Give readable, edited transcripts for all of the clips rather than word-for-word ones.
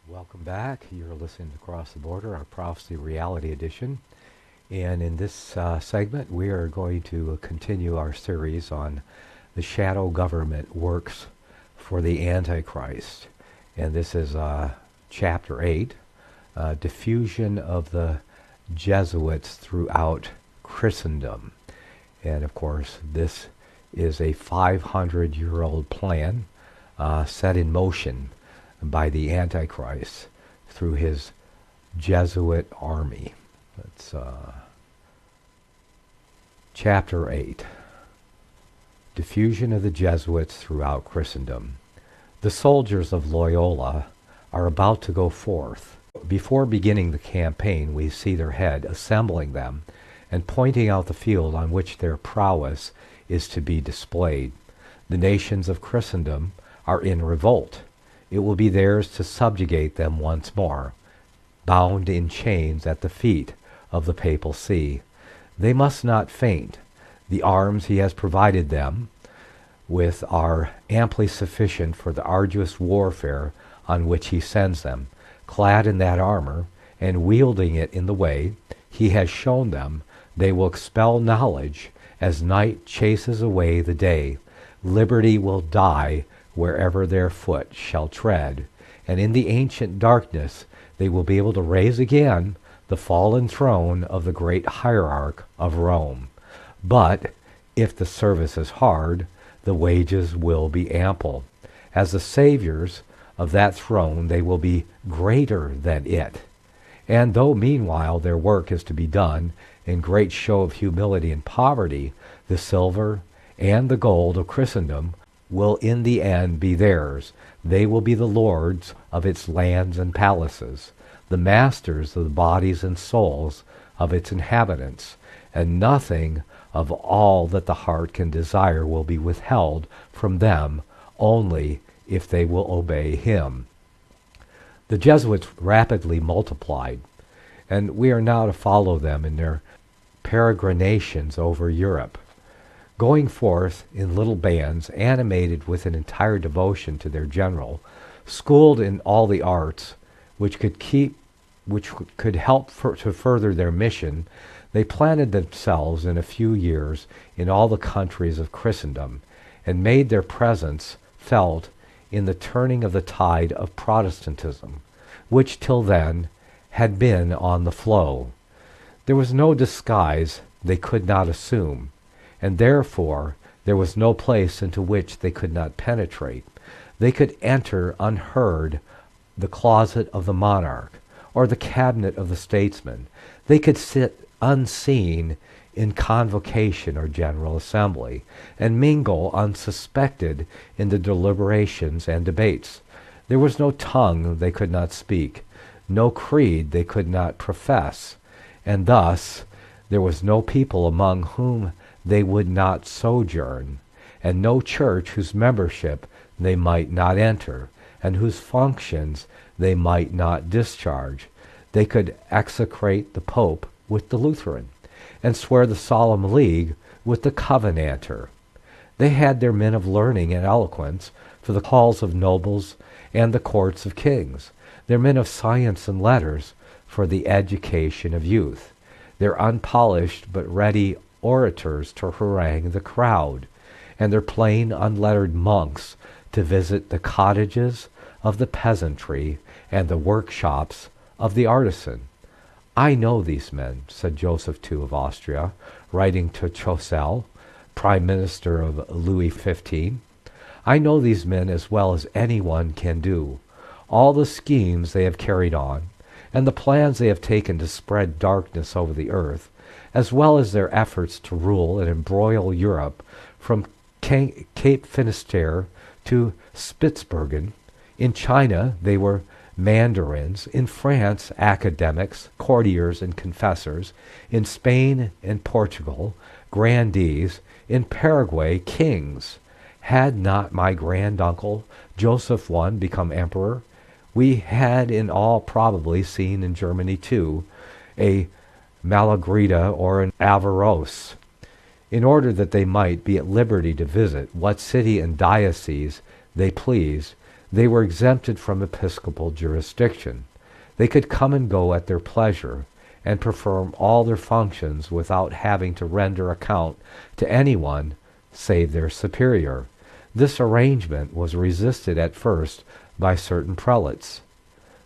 Welcome back. You're listening to Across the Border, our Prophecy Reality Edition. And in this segment, we are going to continue our series on the shadow government works for the Antichrist. And this is Chapter 8, Diffusion of the Jesuits throughout Christendom. And of course, this is a 500-year-old plan set in motion by the Antichrist through his Jesuit army. That's Chapter 8, Diffusion of the Jesuits throughout Christendom. The soldiers of Loyola are about to go forth. Before beginning the campaign, we see their head assembling them and pointing out the field on which their prowess is to be displayed. The nations of Christendom are in revolt. It will be theirs to subjugate them once more, bound in chains at the feet of the papal see. They must not faint. The arms he has provided them with are amply sufficient for the arduous warfare on which he sends them. Clad in that armor, and wielding it in the way he has shown them, they will expel knowledge as night chases away the day. Liberty will die wherever their foot shall tread, and in the ancient darkness they will be able to raise again the fallen throne of the great hierarch of Rome. But if the service is hard, the wages will be ample. As the saviors of that throne, they will be greater than it. And though meanwhile their work is to be done in great show of humility and poverty, the silver and the gold of Christendom will in the end be theirs. They will be the lords of its lands and palaces, the masters of the bodies and souls of its inhabitants, and nothing of all that the heart can desire will be withheld from them, only if they will obey him. The Jesuits rapidly multiplied, and we are now to follow them in their peregrinations over Europe, going forth in little bands, animated with an entire devotion to their general, schooled in all the arts which could help to further their mission. They planted themselves in a few years in all the countries of Christendom, and made their presence felt in the turning of the tide of Protestantism, which till then had been on the flow. There was no disguise they could not assume, and therefore there was no place into which they could not penetrate. They could enter unheard the closet of the monarch, or the cabinet of the statesman. They could sit unseen in convocation or general assembly, and mingle unsuspected in the deliberations and debates. There was no tongue they could not speak, no creed they could not profess, and thus there was no people among whom they would not sojourn, and no church whose membership they might not enter, and whose functions they might not discharge. They could execrate the Pope with the Lutheran, and swear the solemn league with the Covenanter. They had their men of learning and eloquence for the halls of nobles and the courts of kings, their men of science and letters for the education of youth, their unpolished but ready orators to harangue the crowd, and their plain unlettered monks to visit the cottages of the peasantry and the workshops of the artisan. I know these men, said Joseph II of Austria, writing to Choiseul, Prime Minister of Louis XV. I know these men as well as anyone can do. All the schemes they have carried on, and the plans they have taken to spread darkness over the earth, as well as their efforts to rule and embroil Europe from Cape Finisterre to Spitzbergen. In China they were mandarins, in France academics, courtiers and confessors, in Spain and Portugal grandees, in Paraguay kings. Had not my granduncle Joseph I become emperor We had in all probably seen in Germany too a Malagrida or an Averroes, in order that they might be at liberty to visit what city and diocese they pleased. They were exempted from episcopal jurisdiction. They could come and go at their pleasure and perform all their functions without having to render account to anyone save their superior. This arrangement was resisted at first by certain prelates,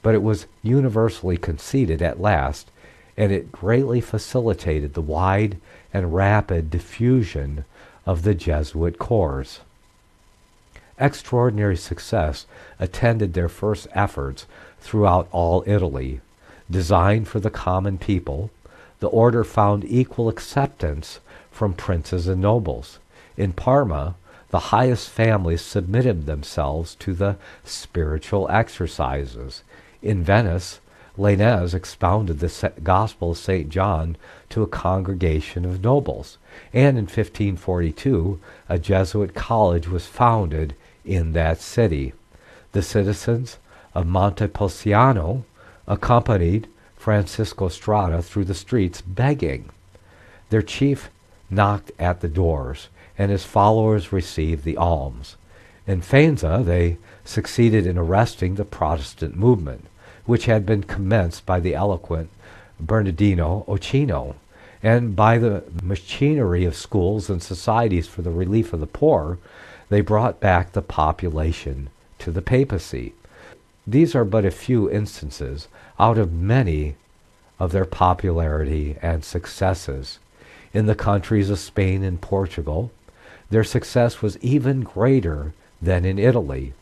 but it was universally conceded at last, and it greatly facilitated the wide and rapid diffusion of the Jesuit corps. Extraordinary success attended their first efforts throughout all Italy. Designed for the common people, the order found equal acceptance from princes and nobles. In Parma, the highest families submitted themselves to the spiritual exercises. In Venice, Lainez expounded the Gospel of St. John to a congregation of nobles, and in 1542 a Jesuit college was founded in that city. The citizens of Montepulciano accompanied Francisco Strada through the streets begging. Their chief knocked at the doors, and his followers received the alms. In Faenza they succeeded in arresting the Protestant movement, which had been commenced by the eloquent Bernardino Ochino, and by the machinery of schools and societies for the relief of the poor, they brought back the population to the papacy. These are but a few instances out of many of their popularity and successes. In the countries of Spain and Portugal, their success was even greater than in Italy.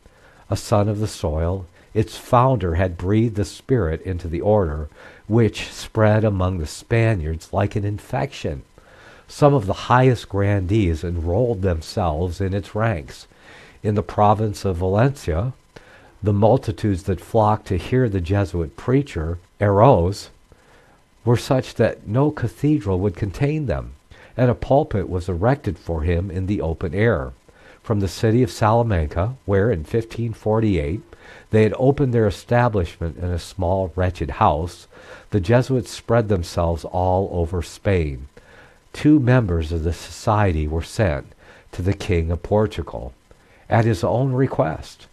A son of the soil, its founder had breathed the spirit into the order, which spread among the Spaniards like an infection. Some of the highest grandees enrolled themselves in its ranks. In the province of Valencia, the multitudes that flocked to hear the Jesuit preacher, Eros, were such that no cathedral would contain them, and a pulpit was erected for him in the open air. From the city of Salamanca, where in 1548 they had opened their establishment in a small wretched house, the Jesuits spread themselves all over Spain. 2 members of the society were sent to the King of Portugal at his own request.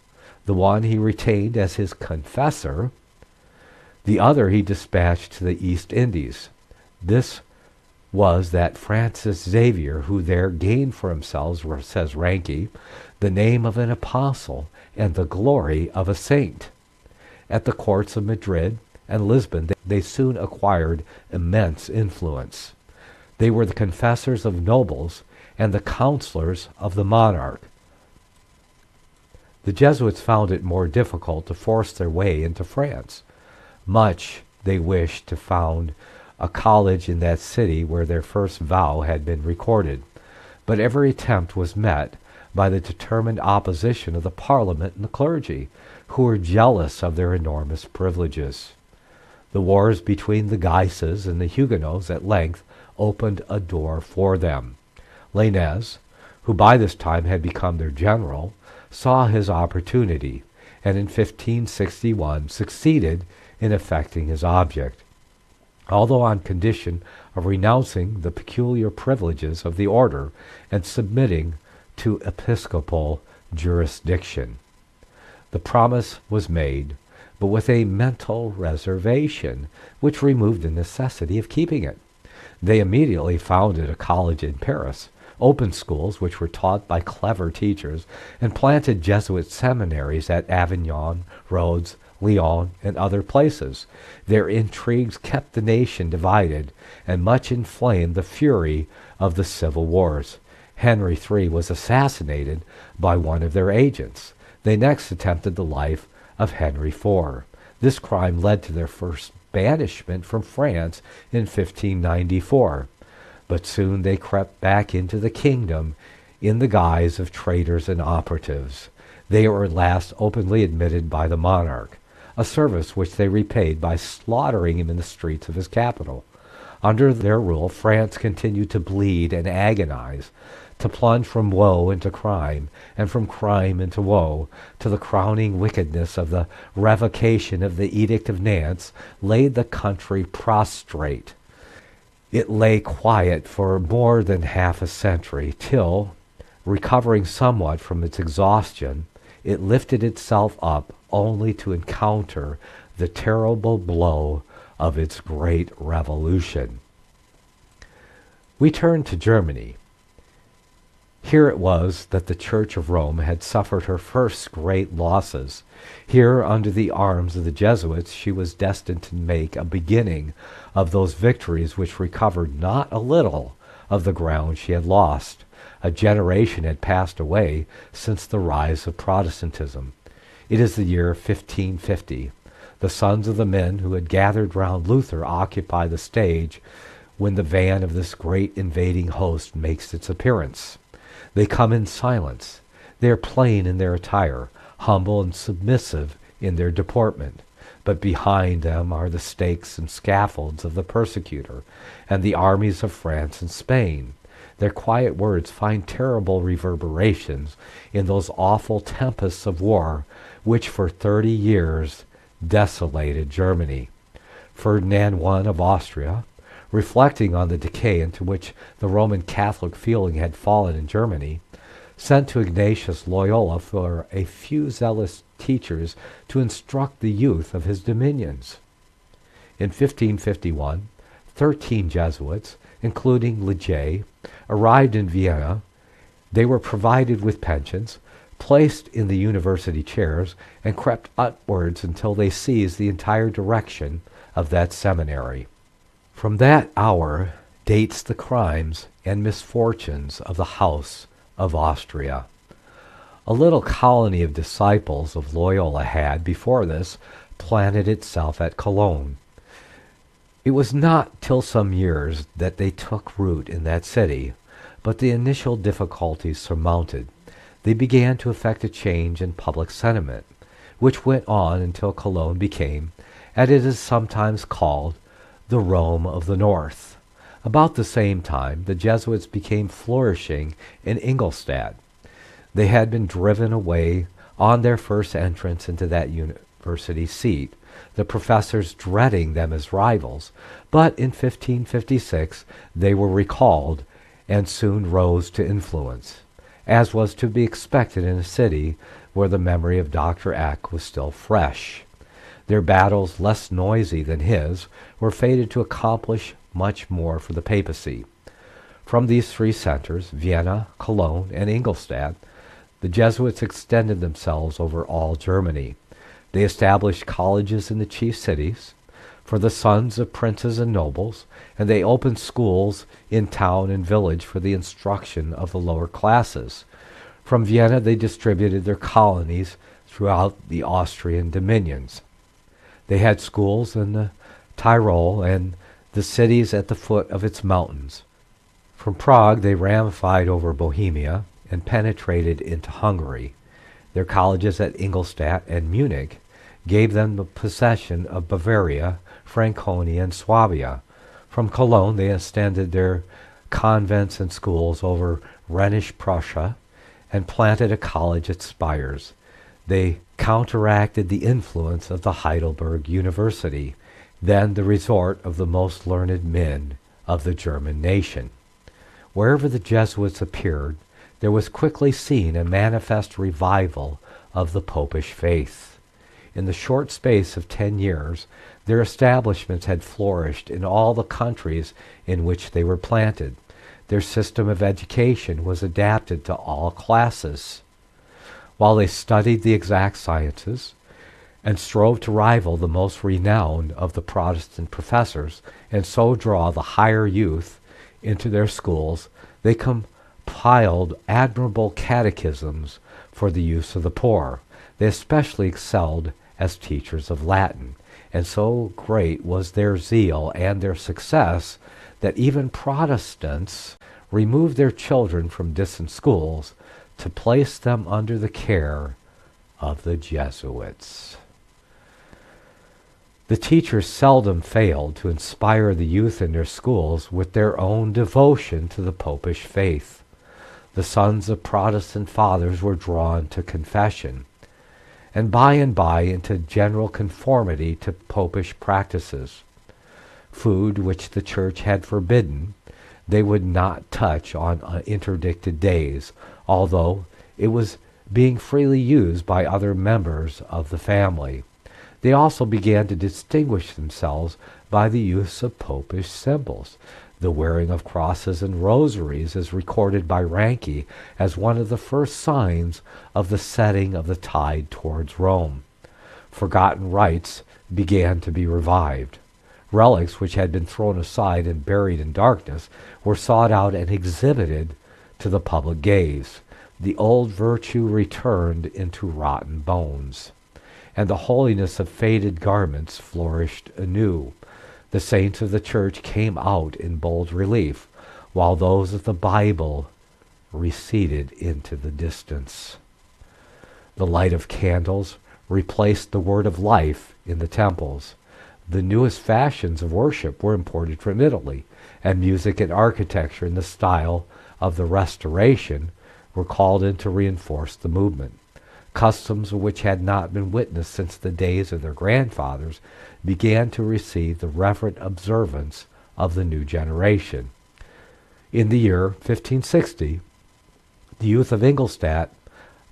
The one he retained as his confessor, the other he dispatched to the East Indies. This was that Francis Xavier, who there gained for himself, says Ranke, the name of an apostle and the glory of a saint. At the courts of Madrid and Lisbon, they soon acquired immense influence. They were the confessors of nobles and the counselors of the monarch. The Jesuits found it more difficult to force their way into France. Much they wished to found a college in that city where their first vow had been recorded, but every attempt was met by the determined opposition of the Parliament and the clergy, who were jealous of their enormous privileges. The wars between the Guises and the Huguenots at length opened a door for them. Lainez, who by this time had become their general, saw his opportunity, and in 1561 succeeded in effecting his object, although on condition of renouncing the peculiar privileges of the order and submitting to episcopal jurisdiction. The promise was made, but with a mental reservation, which removed the necessity of keeping it. They immediately founded a college in Paris, opened schools which were taught by clever teachers, and planted Jesuit seminaries at Avignon, Rhodes, Lyon, and other places. Their intrigues kept the nation divided and much inflamed the fury of the civil wars. Henry III was assassinated by one of their agents. They next attempted the life of Henry IV. This crime led to their first banishment from France in 1594. But soon they crept back into the kingdom in the guise of traitors and operatives. They were at last openly admitted by the monarch, a service which they repaid by slaughtering him in the streets of his capital. Under their rule, France continued to bleed and agonize, to plunge from woe into crime, and from crime into woe, to the crowning wickedness of the revocation of the Edict of Nantes, laid the country prostrate. It lay quiet for more than half a century, till, recovering somewhat from its exhaustion, it lifted itself up only to encounter the terrible blow of its great revolution. We turn to Germany. Here it was that the Church of Rome had suffered her first great losses. Here, under the arms of the Jesuits, she was destined to make a beginning of those victories which recovered not a little of the ground she had lost. A generation had passed away since the rise of Protestantism. It is the year 1550. The sons of the men who had gathered round Luther occupy the stage when the van of this great invading host makes its appearance. They come in silence. They are plain in their attire, humble and submissive in their deportment. But behind them are the stakes and scaffolds of the persecutor, and the armies of France and Spain. Their quiet words find terrible reverberations in those awful tempests of war which for 30 years desolated Germany. Ferdinand I of Austria, reflecting on the decay into which the Roman Catholic feeling had fallen in Germany, sent to Ignatius Loyola for a few zealous teachers to instruct the youth of his dominions. In 1551, 13 Jesuits, including Leger, arrived in Vienna. They were provided with pensions, placed in the university chairs, and crept upwards until they seized the entire direction of that seminary. From that hour dates the crimes and misfortunes of the House of Austria. A little colony of disciples of Loyola had, before this, planted itself at Cologne. It was not till some years that they took root in that city, but the initial difficulties surmounted, they began to effect a change in public sentiment, which went on until Cologne became, as it is sometimes called, the Rome of the North. About the same time, the Jesuits became flourishing in Ingolstadt. They had been driven away on their first entrance into that university seat, the professors dreading them as rivals, but in 1556 they were recalled and soon rose to influence, as was to be expected in a city where the memory of Dr. Eck was still fresh. Their battles, less noisy than his, were fated to accomplish much more for the papacy. From these three centers, Vienna, Cologne, and Ingolstadt, the Jesuits extended themselves over all Germany. They established colleges in the chief cities for the sons of princes and nobles, and they opened schools in town and village for the instruction of the lower classes. From Vienna they distributed their colonies throughout the Austrian dominions. They had schools in the Tyrol and the cities at the foot of its mountains. From Prague they ramified over Bohemia and penetrated into Hungary. Their colleges at Ingolstadt and Munich gave them the possession of Bavaria, Franconia, and Swabia. From Cologne they extended their convents and schools over Rhenish Prussia and planted a college at Spires. They counteracted the influence of the Heidelberg University, then the resort of the most learned men of the German nation. Wherever the Jesuits appeared, there was quickly seen a manifest revival of the Popish faith. In the short space of 10 years, their establishments had flourished in all the countries in which they were planted. Their system of education was adapted to all classes. While they studied the exact sciences and strove to rival the most renowned of the Protestant professors and so draw the higher youth into their schools, they compiled admirable catechisms for the use of the poor. They especially excelled as teachers of Latin, and so great was their zeal and their success that even Protestants removed their children from distant schools to place them under the care of the Jesuits. The teachers seldom failed to inspire the youth in their schools with their own devotion to the Popish faith. The sons of Protestant fathers were drawn to confession, and by into general conformity to Popish practices. Food which the Church had forbidden, they would not touch on interdicted days, although it was being freely used by other members of the family. They also began to distinguish themselves by the use of Popish symbols. The wearing of crosses and rosaries is recorded by Ranke as one of the first signs of the setting of the tide towards Rome. Forgotten rites began to be revived. Relics which had been thrown aside and buried in darkness were sought out and exhibited to the public gaze. The old virtue returned into rotten bones, and the holiness of faded garments flourished anew. The saints of the Church came out in bold relief, while those of the Bible receded into the distance. The light of candles replaced the word of life in the temples. The newest fashions of worship were imported from Italy, and music and architecture in the style of the Restoration were called in to reinforce the movement. Customs which had not been witnessed since the days of their grandfathers began to receive the reverent observance of the new generation. In the year 1560, the youth of Ingolstadt,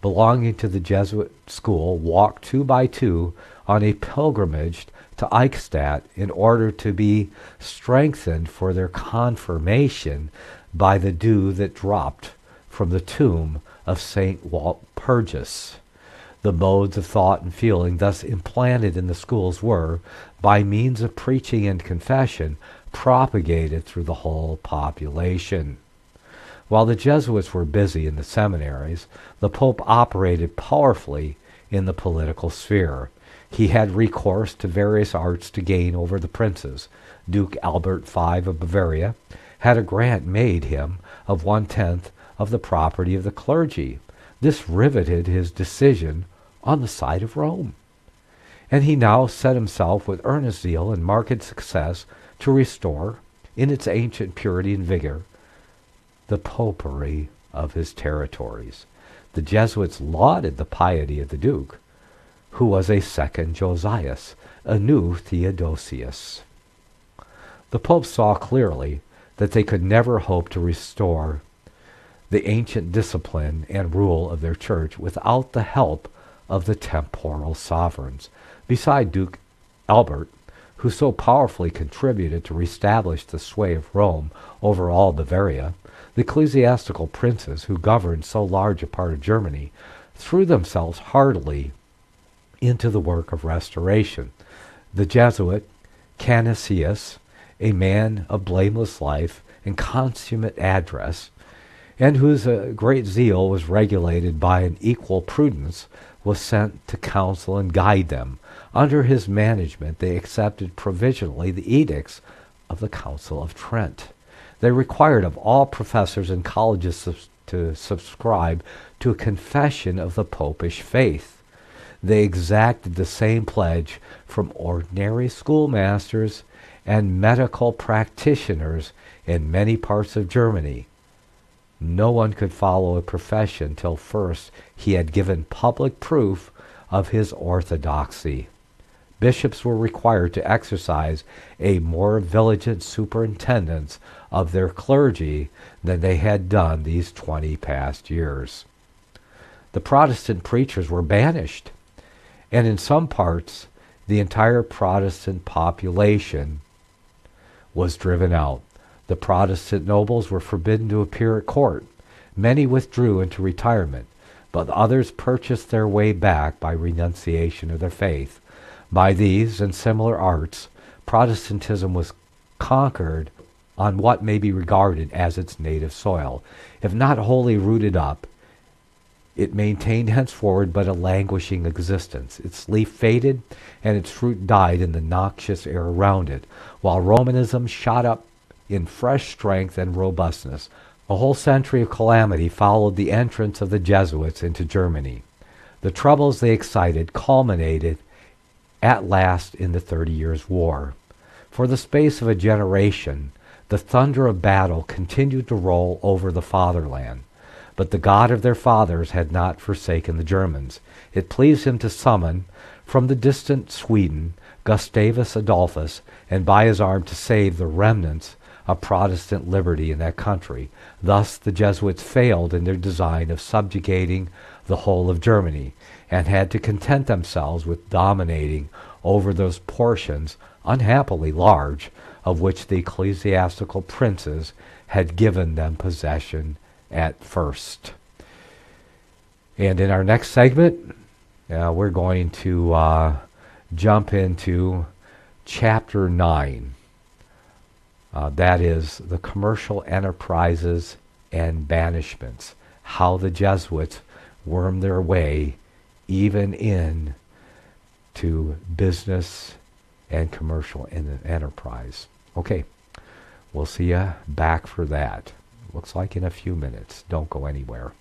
belonging to the Jesuit school, walked 2 by 2 on a pilgrimage to Eichstätt in order to be strengthened for their confirmation by the dew that dropped from the tomb of St. Walpurgis. The modes of thought and feeling thus implanted in the schools were, by means of preaching and confession, propagated through the whole population. While the Jesuits were busy in the seminaries, the Pope operated powerfully in the political sphere. He had recourse to various arts to gain over the princes. Duke Albert V of Bavaria had a grant made him of 1/10 of the property of the clergy. This riveted his decision on the side of Rome, and he now set himself with earnest zeal and marked success to restore, in its ancient purity and vigor, the popery of his territories. The Jesuits lauded the piety of the Duke, who was a second Josias, a new Theodosius. The Pope saw clearly that they could never hope to restore the ancient discipline and rule of their church without the help of the temporal sovereigns. Beside Duke Albert, who so powerfully contributed to reestablish the sway of Rome over all Bavaria, the ecclesiastical princes who governed so large a part of Germany threw themselves heartily into the work of restoration. The Jesuit Canisius, a man of blameless life and consummate address, and whose great zeal was regulated by an equal prudence, was sent to counsel and guide them. Under his management they accepted provisionally the edicts of the Council of Trent. They required of all professors and colleges to subscribe to a confession of the Popish faith. They exacted the same pledge from ordinary schoolmasters and medical practitioners in many parts of Germany. No one could follow a profession till first he had given public proof of his orthodoxy. Bishops were required to exercise a more vigilant superintendence of their clergy than they had done these 20 past years. The Protestant preachers were banished, and in some parts the entire Protestant population was driven out. The Protestant nobles were forbidden to appear at court. Many withdrew into retirement, but others purchased their way back by renunciation of their faith. By these and similar arts, Protestantism was conquered on what may be regarded as its native soil. If not wholly rooted up, it maintained henceforward but a languishing existence. Its leaf faded, and its fruit died in the noxious air around it, while Romanism shot up in fresh strength and robustness. A whole century of calamity followed the entrance of the Jesuits into Germany. The troubles they excited culminated at last in the 30 Years' War. For the space of a generation, the thunder of battle continued to roll over the fatherland. but the God of their fathers had not forsaken the Germans. It pleased him to summon from the distant Sweden Gustavus Adolphus, and by his arm to save the remnants of Protestant liberty in that country. Thus the Jesuits failed in their design of subjugating the whole of Germany, and had to content themselves with dominating over those portions, unhappily large, of which the ecclesiastical princes had given them possession at first. And in our next segment, we're going to jump into chapter 9. That is the commercial enterprises and banishments, how the Jesuits wormed their way even in to business and commercial enterprise. Okay, we'll see you back for that. Looks like in a few minutes. Don't go anywhere.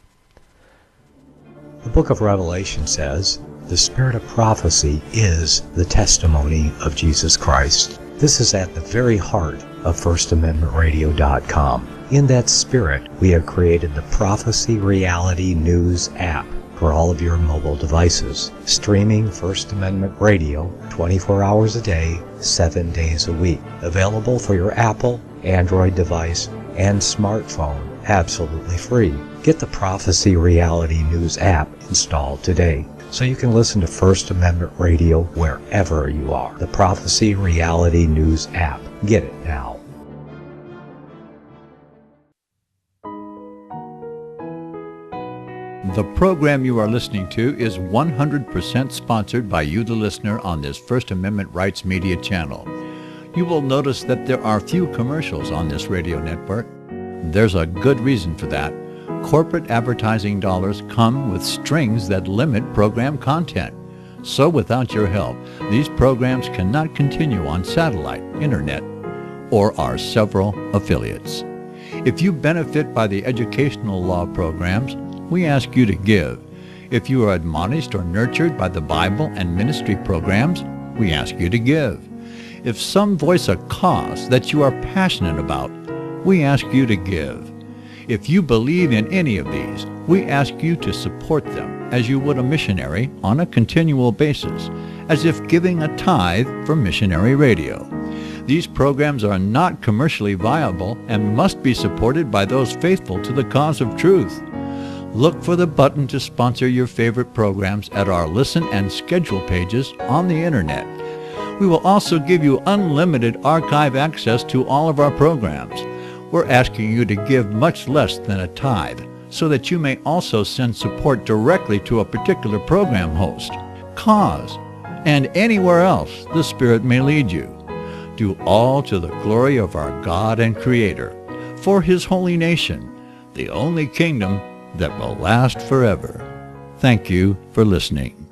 The book of Revelation says, the spirit of prophecy is the testimony of Jesus Christ. This is at the very heart of FirstAmendmentRadio.com. In that spirit, we have created the Prophecy Reality News app for all of your mobile devices, streaming First Amendment Radio 24 hours a day, 7 days a week. Available for your Apple, Android device, and smartphone, absolutely free. Get the Prophecy Reality News app installed today, so you can listen to First Amendment Radio wherever you are. The Prophecy Reality News app. Get it now. The program you are listening to is 100% sponsored by you, the listener, on this First Amendment Rights Media channel. You will notice that there are few commercials on this radio network. There's a good reason for that. Corporate advertising dollars come with strings that limit program content. So without your help, these programs cannot continue on satellite, internet, or our several affiliates. If you benefit by the educational law programs, we ask you to give. If you are admonished or nurtured by the Bible and ministry programs, we ask you to give. If some voice a cause that you are passionate about, we ask you to give. If you believe in any of these, we ask you to support them as you would a missionary on a continual basis, as if giving a tithe for missionary radio. These programs are not commercially viable and must be supported by those faithful to the cause of truth. Look for the button to sponsor your favorite programs at our listen and schedule pages on the internet. We will also give you unlimited archive access to all of our programs. We're asking you to give much less than a tithe, so that you may also send support directly to a particular program host, cause, and anywhere else the Spirit may lead you. Do all to the glory of our God and Creator, for His holy nation, the only kingdom that will last forever. Thank you for listening.